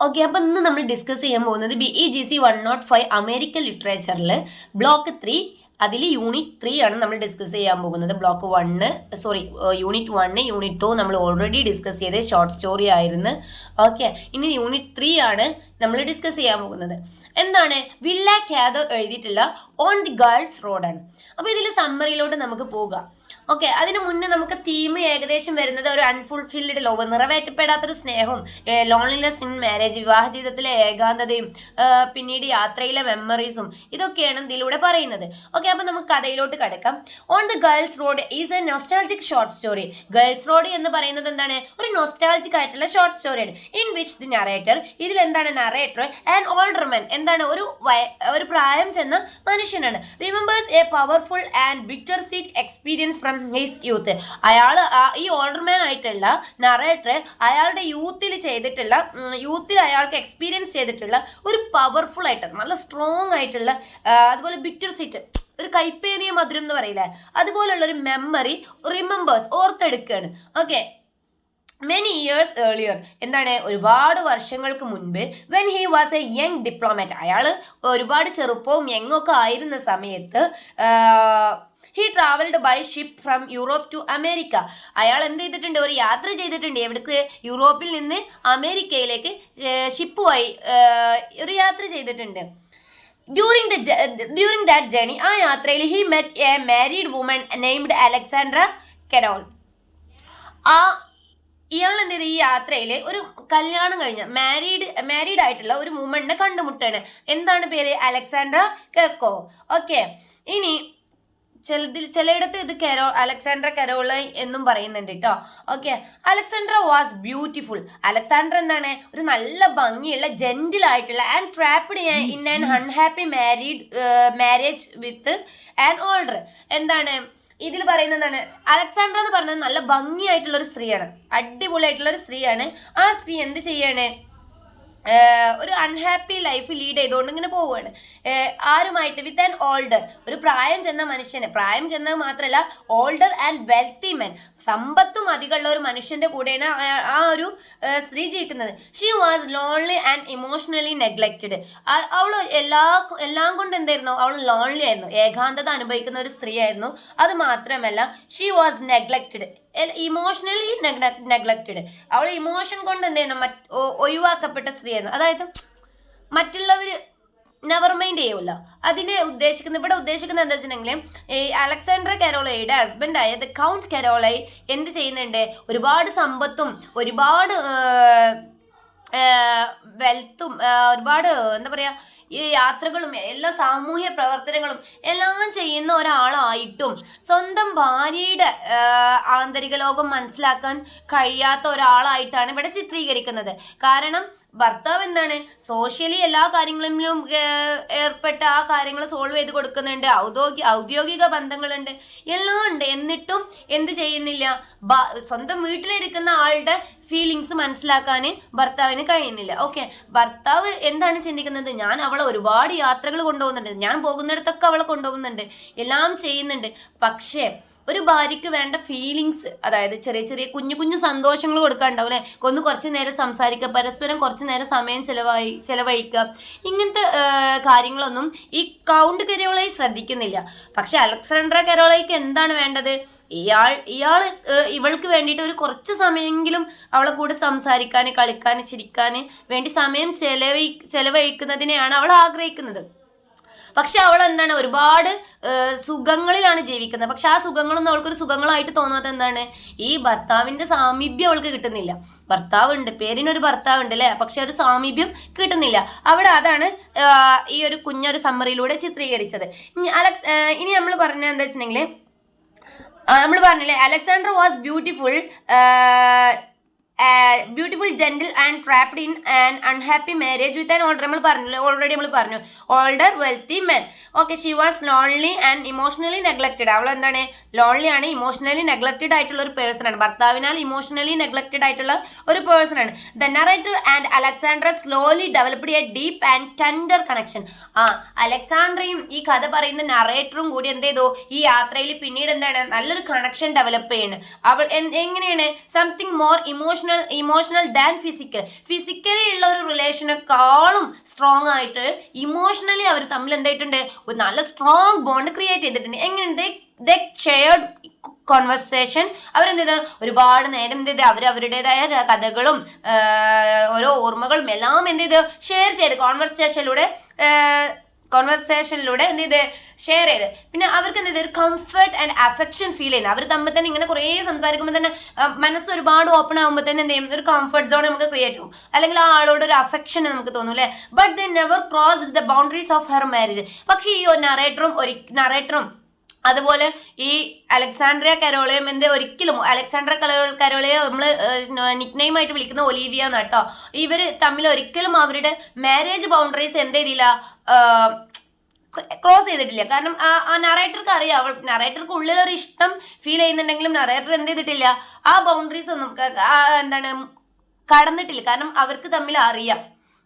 Okay, അപ്പോൾ ഇന്ന് നമ്മൾ ഡിസ്കസ് ചെയ്യാൻ പോകുന്നത് BEGC 105 അമേരിക്കൻ ലിറ്ററേച്ചറിൽ ബ്ലോക്ക് 3 അതിൽ യൂണിറ്റ് 3 ആണ് നമ്മൾ ഡിസ്കസ് ചെയ്യാൻ പോകുന്നത്. ബ്ലോക്ക് 1 യൂണിറ്റ് 1 യൂണിറ്റ് 2 നമ്മൾ ഓൾറെഡി ഡിസ്കസ് ചെയ്ത് ഷോർട്ട് സ്റ്റോറി ആയിരുന്നു. ഓക്കെ, ഇനി യൂണിറ്റ് 3 ആണ് നമ്മൾ ഡിസ്കസ് ചെയ്യാൻ പോകുന്നത്. എന്താണ് വില്ല കാദർ എഴുതിയിട്ടുള്ള ഓൺ ദി ഗേൾസ് റോഡാണ്. അപ്പോൾ ഇതിൽ സമ്മറിയിലോട്ട് നമുക്ക് പോകാം. ഓക്കെ, അതിന് മുന്നേ നമുക്ക് തീം ഏകദേശം വരുന്നത് ഒരു അൺഫുൾഫിൽഡ് ലവ്, നിറവേറ്റപ്പെടാത്തൊരു സ്നേഹവും, ലോൺലിനെസ് ഇൻ മാരേജ്, വിവാഹ ജീവിതത്തിലെ ഏകാന്തതയും, പിന്നീട് യാത്രയിലെ മെമ്മറീസും, ഇതൊക്കെയാണ് ഇതിലൂടെ പറയുന്നത്. ഓക്കെ, അപ്പോൾ നമുക്ക് കഥയിലോട്ട് കിടക്കാം. On the girls road is A nostalgic short story. Girls road എന്ന് പറയുന്നത് എന്താണ്? ഒരു നൊസ്റ്റാൾജിക് ആയിട്ടുള്ള ഷോർട്ട് സ്റ്റോറിയാണ്. ഇൻ വിച്ച് ദി നറേറ്റർ, ഇതിൽ എന്താണ് നറേറ്റർ ആൻഡ് ഓൾഡർ മെൻ, എന്താണ് ഒരു പ്രായം ചെന്ന മനുഷ്യനാണ്. Remembers A powerful and bitter sweet experience from his youth. അയാൾ ഈ ഓൾഡർ മാൻ ആയിട്ടുള്ള നറേറ്റർ അയാളുടെ യൂത്തിൽ അയാൾക്ക് എക്സ്പീരിയൻസ് ചെയ്തിട്ടുള്ള ഒരു പവർഫുൾ ആയിട്ട് നല്ല സ്ട്രോങ് ആയിട്ടുള്ള, അതുപോലെ ബിറ്റർ സ്വീറ്റ്, ഒരു കൈപ്പേറിയ മധുരം എന്ന് പറയില്ലേ, അതുപോലുള്ള ഒരു മെമ്മറി റിമെമ്പേഴ്സ്, ഓർത്തെടുക്കുകയാണ്. ഓക്കെ, മെനി ഇയേഴ്സ് ഏർലിയർ, എന്താണ് ഒരുപാട് വർഷങ്ങൾക്ക് മുൻപ്, when he was a young diplomat, അയാൾ ഒരുപാട് ചെറുപ്പവും യങ്ങൊക്കെ ആയിരുന്ന സമയത്ത്, he travelled by ship from Europe to America. അയാൾ എന്ത് ചെയ്തിട്ടുണ്ട്? ഒരു യാത്ര ചെയ്തിട്ടുണ്ട്. എവിടേക്ക്? യൂറോപ്പിൽ നിന്ന് അമേരിക്കയിലേക്ക് ഷിപ്പ് വഴി ഒരു യാത്ര ചെയ്തിട്ടുണ്ട്. ഡ്യൂറിങ് ദാറ്റ് ജേർണി, ആ യാത്രയിൽ he met A married woman named Alexandra Carol. ഇയാൾ എന്ത് ചെയ്ത്? ഈ യാത്രയിൽ ഒരു കല്യാണം കഴിഞ്ഞ മാരീഡ് ആയിട്ടുള്ള ഒരു വുമണിനെ കണ്ടുമുട്ടാണ്. എന്താണ് പേര്? അലക്സാൻഡ്ര കെക്കോ. ഓക്കെ, ഇനി ചിലയിടത്ത് ഇത് അലക്സാൻഡ്ര കരോളൈ എന്നും പറയുന്നുണ്ട് കേട്ടോ. Okay, Alexandra was beautiful. Alexandra എന്താണ്? ഒരു നല്ല ഭംഗിയുള്ള, ജെന്റിൽ ആയിട്ടുള്ള, and trapped in an unhappy marriage with an older. എന്താണ് ഇതിൽ പറയുന്നതാണ്? അലക്സാൻഡ്ര എന്ന് പറയുന്നത് നല്ല ഭംഗിയായിട്ടുള്ള ഒരു സ്ത്രീയാണ്, അടിപൊളിയായിട്ടുള്ള ഒരു സ്ത്രീയാണ്. ആ സ്ത്രീ എന്ത് ചെയ്യാണ്? ഒരു അൺഹാപ്പി ലൈഫ് ലീഡ് ചെയ്തുകൊണ്ട് ഇങ്ങനെ പോവുകയാണ്. ആരുമായിട്ട്? വിത്ത് ആൻ ഓൾഡർ, ഒരു പ്രായം ചെന്ന മനുഷ്യന്. പ്രായം ചെന്നത് മാത്രമല്ല, ഓൾഡർ ആൻഡ് വെൽത്തി മെൻ, സമ്പത്തും അധികമുള്ള ഒരു മനുഷ്യന്റെ കൂടെയാണ് ആ ഒരു സ്ത്രീ ജീവിക്കുന്നത്. She was lonely and emotionally neglected. അവൾ എല്ലാം കൊണ്ട് എന്തായിരുന്നു? അവൾ ലോൺലി ആയിരുന്നു, ഏകാന്തത അനുഭവിക്കുന്ന ഒരു സ്ത്രീ ആയിരുന്നു. അത് മാത്രമല്ല, she was neglected, emotionally neglected. അവൾ ഇമോഷൻ കൊണ്ട് എന്തായിരുന്നു? ഒഴിവാക്കപ്പെട്ട സ്ത്രീയായിരുന്നു. അതായത് മറ്റുള്ളവർ നെവർ മൈൻഡ് ചെയ്യൂല. ഇവിടെ ഉദ്ദേശിക്കുന്നത് എന്താ വെച്ചിട്ടുണ്ടെങ്കിൽ, ഈ അലക്സാൻഡ്ര കരോളയുടെ ഹസ്ബൻഡായ ദ കൗണ്ട് കരോളൈ എന്ത് ചെയ്യുന്നുണ്ട്? ഒരുപാട് സമ്പത്തും ഒരുപാട് വെൽത്തും ഒരുപാട് എന്താ പറയുക, ഈ യാത്രകളും എല്ലാ സാമൂഹ്യ പ്രവർത്തനങ്ങളും എല്ലാം ചെയ്യുന്ന ഒരാളായിട്ടും സ്വന്തം ഭാര്യയുടെ ആന്തരിക ലോകം മനസ്സിലാക്കാൻ കഴിയാത്ത ഒരാളായിട്ടാണ് ഇവിടെ ചിത്രീകരിക്കുന്നത്. കാരണം ഭർത്താവ് എന്താണ്? സോഷ്യലി എല്ലാ കാര്യങ്ങളിലും ഏർപ്പെട്ട ആ കാര്യങ്ങൾ സോൾവ് ചെയ്ത് കൊടുക്കുന്നുണ്ട്, ഔദ്യോഗിക ബന്ധങ്ങളുണ്ട്, എല്ലാം ഉണ്ട്. എന്നിട്ടും എന്ത് ചെയ്യുന്നില്ല? സ്വന്തം വീട്ടിലിരിക്കുന്ന ആളുടെ ഫീലിങ്സ് മനസ്സിലാക്കാൻ ഭർത്താവിന് കഴിയുന്നില്ല. ഓക്കെ, ഭർത്താവ് എന്താണ് ചിന്തിക്കുന്നത്? ഞാൻ അവളെ ഒരുപാട് യാത്രകൾ കൊണ്ടുപോകുന്നുണ്ട്, ഞാൻ പോകുന്നിടത്തൊക്കെ അവളെ കൊണ്ടുപോകുന്നുണ്ട്, എല്ലാം ചെയ്യുന്നുണ്ട്. പക്ഷേ ഒരു ഭാര്യയ്ക്ക് വേണ്ട ഫീലിങ്സ്, അതായത് ചെറിയ ചെറിയ കുഞ്ഞു സന്തോഷങ്ങൾ കൊടുക്കാണ്ടാവും അല്ലേ? കുറച്ച് നേരം സംസാരിക്കുക, പരസ്പരം കുറച്ച് നേരം സമയം ചെലവഴിക്കുക, ഇങ്ങനത്തെ കാര്യങ്ങളൊന്നും ഈ കൗണ്ട് കരോളൈ ശ്രദ്ധിക്കുന്നില്ല. പക്ഷെ അലക്സാൻഡ്ര കരോളൈക്ക് എന്താണ് വേണ്ടത്? ഇവൾക്ക് വേണ്ടിയിട്ട് ഒരു കുറച്ച് സമയമെങ്കിലും അവളെ കൂടെ സംസാരിക്കാൻ, കളിക്കാൻ, ചിരിക്കാൻ വേണ്ടി സമയം ചെലവഴിക്കുന്നതിനെയാണ് അവൾ ആഗ്രഹിക്കുന്നത്. പക്ഷെ അവൾ എന്താണ്? ഒരുപാട് സുഖങ്ങളിലാണ് ജീവിക്കുന്നത്. പക്ഷെ ആ സുഖങ്ങളൊന്നും അവൾക്കൊരു സുഖങ്ങളായിട്ട് തോന്നാത്ത എന്താണ്? ഈ ഭർത്താവിന്റെ സാമീപ്യം അവൾക്ക് കിട്ടുന്നില്ല. ഭർത്താവുണ്ട്, പേരിനൊരു ഭർത്താവുണ്ട് അല്ലേ, പക്ഷെ ഒരു സാമീപ്യം കിട്ടുന്നില്ല അവിടെ. അതാണ് ഈ ഒരു കുഞ്ഞൊരു സമ്മറിയിലൂടെ ചിത്രീകരിച്ചത്. ഇനി നമ്മൾ പറഞ്ഞത് എന്താ വെച്ചിട്ടുണ്ടെങ്കിൽ, നമ്മൾ പറഞ്ഞില്ലേ Alexander was beautiful, gentle and trapped in an unhappy marriage with an older. Already നമ്മൾ പറഞ്ഞു older wealthy men. Okay, she was lonely and emotionally neglected. അവൾ എന്താണ്? ലോൺലി ആണ്, ഇമോഷണലി നെഗ്ലക്റ്റഡ് ആയിട്ടുള്ള ഒരു പേഴ്സൺ ആണ്. ഭർത്താവിനാൽ ഇമോഷണലി നെഗ്ലക്റ്റഡ് ആയിട്ടുള്ള ഒരു പേഴ്സൺ ആണ്. The narrator and Alexandra slowly developed a deep and tender connection. അലക്സാൻഡ്രയും ഈ കഥ പറയുന്ന നറേറ്ററും കൂടി എന്ത് ചെയ്തു? ഈ യാത്രയിൽ പിന്നീട് എന്താണ്? നല്ലൊരു കണക്ഷൻ ഡെവലപ്പ് ചെയ്യുന്നത്. അവൾ എങ്ങനെയാണ്? Something more emotional emotional than physically ഉള്ള ഒരു റിലേഷനേക്കാളും സ്ട്രോങ് ആയിട്ട് ഇമോഷണലി അവർ തമ്മിൽ എന്തായിട്ടുണ്ട്, ഒരു നല്ല സ്ട്രോങ് ബോണ്ട് ക്രിയേറ്റ് ചെയ്തിട്ടുണ്ട്. എങ്ങനെ ഷെയർഡ് കോൺവെർസേഷൻ, അവരെന്ത് ചെയ്ത് ഒരുപാട് നേരം എന്ത് ചെയ്ത് അവരുടേതായ കഥകളും ഓരോ ഓർമ്മകളും എല്ലാം എന്ത് ചെയ്ത് ഷെയർ ചെയ്ത് കോൺവെർസേഷനിലൂടെ എന്ത് ചെയ്ത് ഷെയർ ചെയ്ത്. പിന്നെ അവർക്ക് എന്ത് ചെയ്ത് ഒരു കംഫർട്ട് ആൻഡ് അഫെക്ഷൻ ഫീൽ ചെയ്യുന്നത്. അവർ തമ്മിൽ തന്നെ ഇങ്ങനെ കുറേ സംസാരിക്കുമ്പോൾ തന്നെ മനസ്സ് ഒരുപാട് ഓപ്പൺ ആകുമ്പോൾ തന്നെ എന്ത് ചെയ്യും, ഒരു കംഫർട്ട് സോൺ നമുക്ക് ക്രിയേറ്റ് ചെയ്യും, അല്ലെങ്കിൽ ആ ആളോട് ഒരു അഫെക്ഷൻ നമുക്ക് തോന്നും അല്ലേ. But they never crossed the boundaries of her marriage. പക്ഷേ ഈ നറേറ്ററും അതുപോലെ ഈ അലക്സാണ്ട്രിയ കരോളയും ഒരിക്കലും കരോളയെ നമ്മൾ നിക്നെയിമായിട്ട് വിളിക്കുന്ന ഒലീവിയ എന്നാട്ടോ. ഇവർ തമ്മിൽ ഒരിക്കലും അവരുടെ മാരേജ് ബൗണ്ടറീസ് എന്ത് ചെയ്തില്ല, ക്രോസ് ചെയ്തിട്ടില്ല. കാരണം ആ നറേറ്റർക്ക് അറിയാം, നറേറ്റർക്ക് ഉള്ളിലൊരു ഇഷ്ടം ഫീൽ ചെയ്യുന്നുണ്ടെങ്കിലും നറേറ്റർ എന്ത് ചെയ്തിട്ടില്ല, ആ ബൗണ്ടറീസ് ഒന്നും കടന്നിട്ടില്ല. കാരണം അവർക്ക് തമ്മിൽ അറിയാം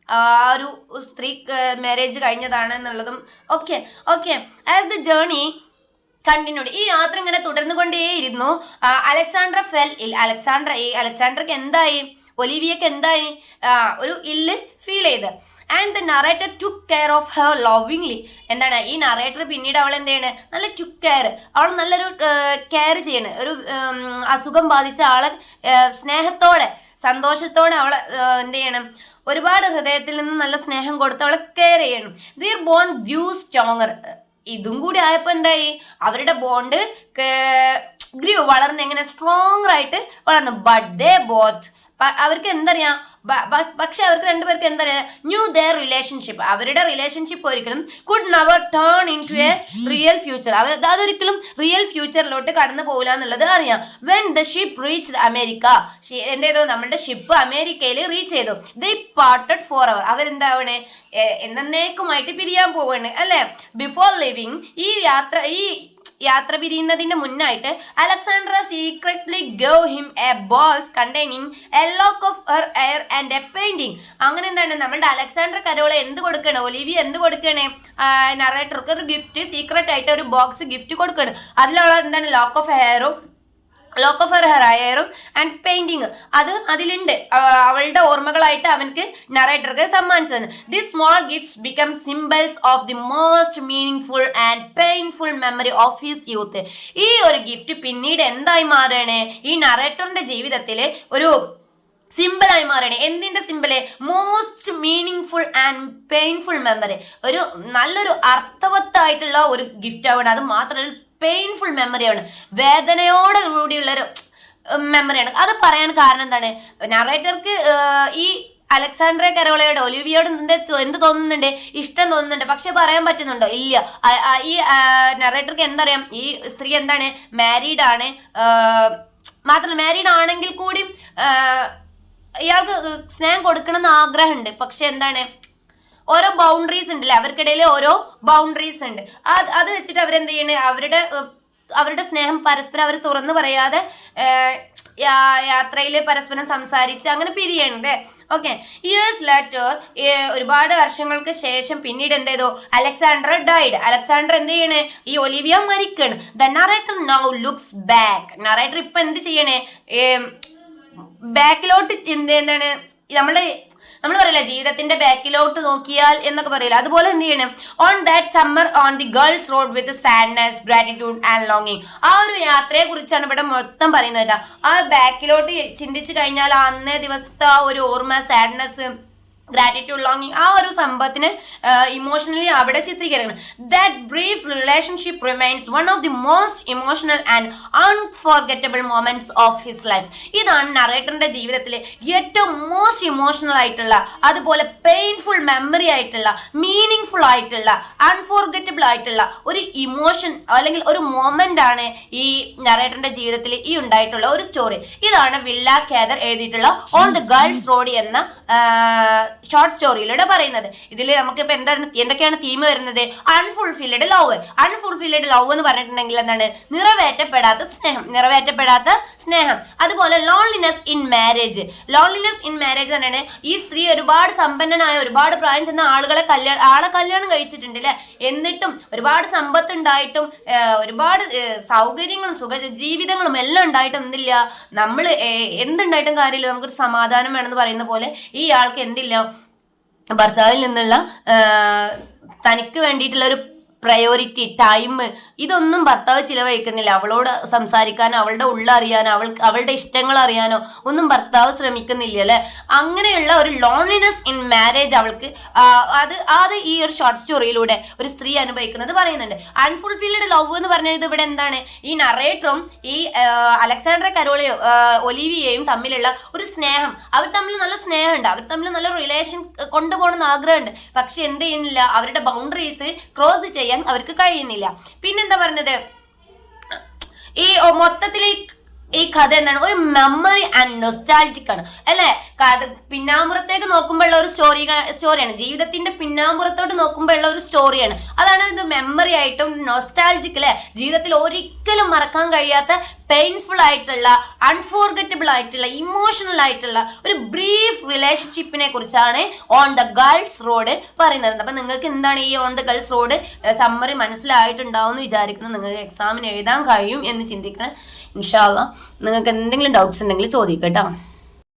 ആ ഒരു സ്ത്രീ മാരേജ് കഴിഞ്ഞതാണ് എന്നുള്ളതും. Okay as the journey continued, ഈ യാത്ര ഇങ്ങനെ തുടർന്നുകൊണ്ടേയിരുന്നു. അലക്സാണ്ട്ര ഫെൽ ഇൽ. അലക്സാണ്ട്രക്ക് എന്തായി, ഒലിവിയക്ക് എന്തായി, ഒരു ഇല്ല് ഫീൽ ചെയ്ത്. And the narrator took care of her lovingly. എന്താണ് ഈ നറേറ്റർ പിന്നീട് അവൾ എന്ത് ചെയ്യണേ, നല്ല ടുക്ക് കെയർ, അവൾ നല്ലൊരു കെയർ ചെയ്യണേ. ഒരു അസുഖം ബാധിച്ച ആളെ സ്നേഹത്തോടെ സന്തോഷത്തോടെ അവളെ എന്ത് ചെയ്യണം, ഒരുപാട് ഹൃദയത്തിൽ നിന്ന് നല്ല സ്നേഹം കൊടുത്ത് അവളെ കെയർ ചെയ്യണം. Their bond grew stronger. ഇതും കൂടി ആയപ്പോൾ എന്തായി, അവരുടെ ബോണ്ട് വളർന്ന് എങ്ങനെ സ്ട്രോങ്ങർ ആയിട്ട് വളർന്നു. ബട്ട് ദേ ബോത്ത്, അവർക്ക് എന്തറിയാം, പക്ഷെ അവർക്ക് രണ്ടുപേർക്ക് എന്തറിയാം, ന്യൂ ദെയർ റിലേഷൻഷിപ്പ്, അവരുടെ റിലേഷൻഷിപ്പ് ഒരിക്കലും could never turn into a real future, അതൊരിക്കലും റിയൽ ഫ്യൂച്ചറിലോട്ട് കടന്നു പോകില്ല എന്നുള്ളത് അറിയാം. When the ship reach America, എന്ത് ചെയ്തു, നമ്മുടെ ഷിപ്പ് അമേരിക്കയിൽ റീച്ച് ചെയ്തു. ദേ പാർട്ടഡ് ഫോർ അവർ, അവരെന്താവണേ, എന്നേക്കുമായിട്ട് പിരിയാൻ പോവാണ് അല്ലേ. ബിഫോർ ലിവിങ്, ഈ യാത്ര പിരിയുന്നതിന്റെ മുന്നായിട്ട് Alexandra secretly gave him a box containing a lock of her hair and a painting. അങ്ങനെ എന്താണ് നമ്മളുടെ അലക്സാണ്ട്ര കരോള എന്ത് കൊടുക്കണേ, ഒലിവിയ എന്ത് കൊടുക്കണേ, നറേറ്റർക്ക് ഒരു ഗിഫ്റ്റ്, സീക്രട്ട് ആയിട്ട് ഒരു ബോക്സ് ഗിഫ്റ്റ് കൊടുക്കണം. അതിലുള്ള എന്താണ് ലോക്ക് ഓഫ് ഹെർ ഹെയറും ആൻഡ് പെയിന്റിങ്, അതിലുണ്ട് അവളുടെ ഓർമ്മകളായിട്ട് അവനക്ക് നറേറ്റർക്ക് സമ്മാനിച്ചത്. This small gifts become symbols of the most meaning and painful memory of his youth. ഈ ഒരു ഗിഫ്റ്റ് പിന്നീട് എന്തായി മാറുകയാണ്, ഈ നറേറ്ററിന്റെ ജീവിതത്തിൽ ഒരു സിമ്പിളായി മാറണേ. എന്തിന്റെ simple, most meaning and painful memory. ഒരു നല്ലൊരു അർത്ഥവത്തായിട്ടുള്ള ഒരു ഗിഫ്റ്റ് ആവണം. അത് മാത്രമല്ല പെയിൻഫുൾ മെമ്മറിയാണ്, വേദനയോട് കൂടിയുള്ളൊരു മെമ്മറിയാണ്. അത് പറയാൻ കാരണം എന്താണ്, നറേറ്റർക്ക് ഈ അലക്സാണ്ട്ര കരോളയോട് ഒലിവിയോട് എന്ത് തോന്നുന്നുണ്ട്, ഇഷ്ടം തോന്നുന്നുണ്ട്. പക്ഷെ പറയാൻ പറ്റുന്നുണ്ടോ, ഇല്ല. ഈ നറേറ്റർക്ക് എന്തറിയാം, ഈ സ്ത്രീ എന്താണ്, മാരീഡ് ആണ്. മാത്രമല്ല മാരീഡ് ആണെങ്കിൽ കൂടി ഇയാൾക്ക് സ്നേഹം കൊടുക്കണം എന്ന് ആഗ്രഹമുണ്ട്. പക്ഷെ എന്താണ്, ഓരോ ബൗണ്ടറീസ് ഉണ്ടല്ലേ, അവർക്കിടയിൽ ഓരോ ബൗണ്ടറീസ് ഉണ്ട്. അത് വെച്ചിട്ട് അവരെന്ത് ചെയ്യണേ, അവരുടെ സ്നേഹം പരസ്പരം അവർ തുറന്നു പറയാതെ യാത്രയിൽ പരസ്പരം സംസാരിച്ച് അങ്ങനെ പിരിയണ്ടേ. ഓക്കെ, ഇയേഴ്സ് ലേറ്റർ, ഒരുപാട് വർഷങ്ങൾക്ക് ശേഷം പിന്നീട് എന്ത് ചെയ്തു, അലക്സാണ്ട്ര ഡൈഡ്. അലക്സാണ്ട്ര എന്ത് ചെയ്യണേ, ഈ ഒലിവിയ മരിക്കണം. The narrator now looks back. Narrator ഇപ്പൊ എന്ത് ചെയ്യണേ, ബാക്കിലോട്ട് എന്താണ്, നമ്മൾ പറയില്ല ജീവിതത്തിന്റെ ബാക്കിലോട്ട് നോക്കിയാൽ എന്നൊക്കെ പറയില്ല, അതുപോലെ എന്ത് ചെയ്യണം. On that summer on the girls road with sadness, gratitude and ലോങ്ങിങ്. ആ ഒരു യാത്രയെ കുറിച്ചാണ് ഇവിടെ മൊത്തം പറയുന്നത് കേട്ടോ. ആ ബാക്കിലോട്ട് ചിന്തിച്ചു കഴിഞ്ഞാൽ അന്നേ ദിവസത്തെ ആ ഒരു ഓർമ്മ, സാഡ്നെസ്, ഗ്രാറ്റിറ്റ്യൂഡ്, ലോങ്ങിങ്, ആ ഒരു സംഭവത്തിന് ഇമോഷണലി അവിടെ ചിത്രീകരിക്കണം. That brief relationship remains one of the most emotional and unforgettable moments of his life. ഇതാണ് നറേറ്ററിന്റെ ജീവിതത്തിലെ ഏറ്റവും മോസ്റ്റ് ഇമോഷണൽ ആയിട്ടുള്ള, അതുപോലെ പെയിൻഫുൾ മെമ്മറി ആയിട്ടുള്ള, മീനിങ് ഫുൾ ആയിട്ടുള്ള, അൺഫോർഗറ്റബിൾ ആയിട്ടുള്ള ഒരു ഇമോഷൻ അല്ലെങ്കിൽ ഒരു മൊമെന്റ് ആണ് ഈ നറേറ്ററിന്റെ ജീവിതത്തിൽ ഈ ഉണ്ടായിട്ടുള്ള ഒരു സ്റ്റോറി. ഇതാണ് വില്ല കാദർ എഴുതിയിട്ടുള്ള ഓൺ ദ ഗേൾസ് റോഡ് എന്ന ഷോർട്ട് സ്റ്റോറിയിലൂടെ പറയുന്നത്. ഇതിൽ നമുക്ക് ഇപ്പൊ എന്തൊക്കെയാണ് തീം വരുന്നത്? Unfulfilled love. അൺഫുൾഫിൽഡ് ലവ് എന്ന് പറഞ്ഞിട്ടുണ്ടെങ്കിൽ എന്താണ്? നിറവേറ്റപ്പെടാത്ത സ്നേഹം. അതുപോലെ loneliness in marriage. Loneliness in marriage എന്നാണ്? ഈ സ്ത്രീ ഒരുപാട് സമ്പന്നനായ, ഒരുപാട് പ്രായം ചെന്ന ആളെ കല്യാണം കഴിച്ചിട്ടുണ്ട് അല്ലെ, എന്നിട്ടും ഒരുപാട് സമ്പത്ത് ഉണ്ടായിട്ടും ഒരുപാട് സൗകര്യങ്ങളും ജീവിതങ്ങളും എല്ലാം ഉണ്ടായിട്ടും എന്തില്ല, നമ്മൾ എന്തുണ്ടായിട്ടും കാര്യമില്ല, നമുക്കൊരു സമാധാനം വേണമെന്ന് പറയുന്ന പോലെ ഈ ആൾക്ക് എന്തില്ല, ഭർത്താവിൽ നിന്നുള്ള തനിക്ക് വേണ്ടിയിട്ടുള്ള ഒരു പ്രയോറിറ്റി, ടൈം, ഇതൊന്നും ഭർത്താവ് ചിലവഴിക്കുന്നില്ല. അവളോട് സംസാരിക്കാനോ അവളുടെ ഉള്ളറിയാനോ അവളുടെ ഇഷ്ടങ്ങൾ അറിയാനോ ഒന്നും ഭർത്താവ് ശ്രമിക്കുന്നില്ല അല്ലെ. അങ്ങനെയുള്ള ഒരു ലോൺലിനെസ് ഇൻ മാരേജ് അവൾക്ക് അത് ഈ ഒരു ഷോർട്ട് സ്റ്റോറിയിലൂടെ ഒരു സ്ത്രീ അനുഭവിക്കുന്നത് പറയുന്നുണ്ട്. അൺഫുൾഫിൽഡ് ലവ് എന്ന് പറഞ്ഞത് ഇവിടെ എന്താണ്? ഈ നറേറ്ററും ഈ അലക്സാണ്ടർ കരോളിയോ ഒലിവിയയും തമ്മിലുള്ള ഒരു സ്നേഹം. അവർ തമ്മിൽ നല്ല സ്നേഹമുണ്ട്, അവർ തമ്മിൽ നല്ല റിലേഷൻ കൊണ്ടുപോകണമെന്ന് ആഗ്രഹമുണ്ട്. പക്ഷെ എന്ത് ചെയ്യുന്നില്ല, അവരുടെ ബൗണ്ടറീസ് ക്രോസ് ചെയ്യാൻ അവർക്ക് കഴിയുന്നില്ല. പിന്നെന്താ പറഞ്ഞത്? ഈ മൊത്തത്തിൽ ഈ കഥ എന്താണ്? ഒരു മെമ്മറി ആൻഡ് നൊസ്റ്റാൾജിക് ആണ് അല്ലെ. കഥ പിന്നാമ്പുറത്തേക്ക് നോക്കുമ്പോഴുള്ള ഒരു സ്റ്റോറിയാണ്, ജീവിതത്തിന്റെ പിന്നാമ്പുറത്തോട്ട് നോക്കുമ്പോഴുള്ള ഒരു സ്റ്റോറിയാണ്. അതാണ് ഇത് മെമ്മറി ആയിട്ടും നൊസ്റ്റാൾജിക് അല്ലെ. ജീവിതത്തിൽ ഒരിക്കലും മറക്കാൻ കഴിയാത്ത, പെയിൻഫുൾ ആയിട്ടുള്ള, അൺഫോർഗറ്റബിൾ ആയിട്ടുള്ള, ഇമോഷണൽ ആയിട്ടുള്ള ഒരു ബ്രീഫ് റിലേഷൻഷിപ്പിനെ കുറിച്ചാണ് ഓൺ ദ ഗേൾസ് റോഡ് പറയുന്നത്. അപ്പൊ നിങ്ങൾക്ക് എന്താണ് ഈ on the girls road summary മനസ്സിലായിട്ടുണ്ടാവും എന്ന് വിചാരിക്കുന്നു. നിങ്ങൾക്ക് എക്സാമിന് എഴുതാൻ കഴിയും എന്ന് ചിന്തിക്കണം. ഇൻഷാ അല്ലാഹ് നിങ്ങൾക്ക് എന്തെങ്കിലും ഡൗട്ട്സ് ഉണ്ടെങ്കിൽ ചോദിക്കട്ടോ.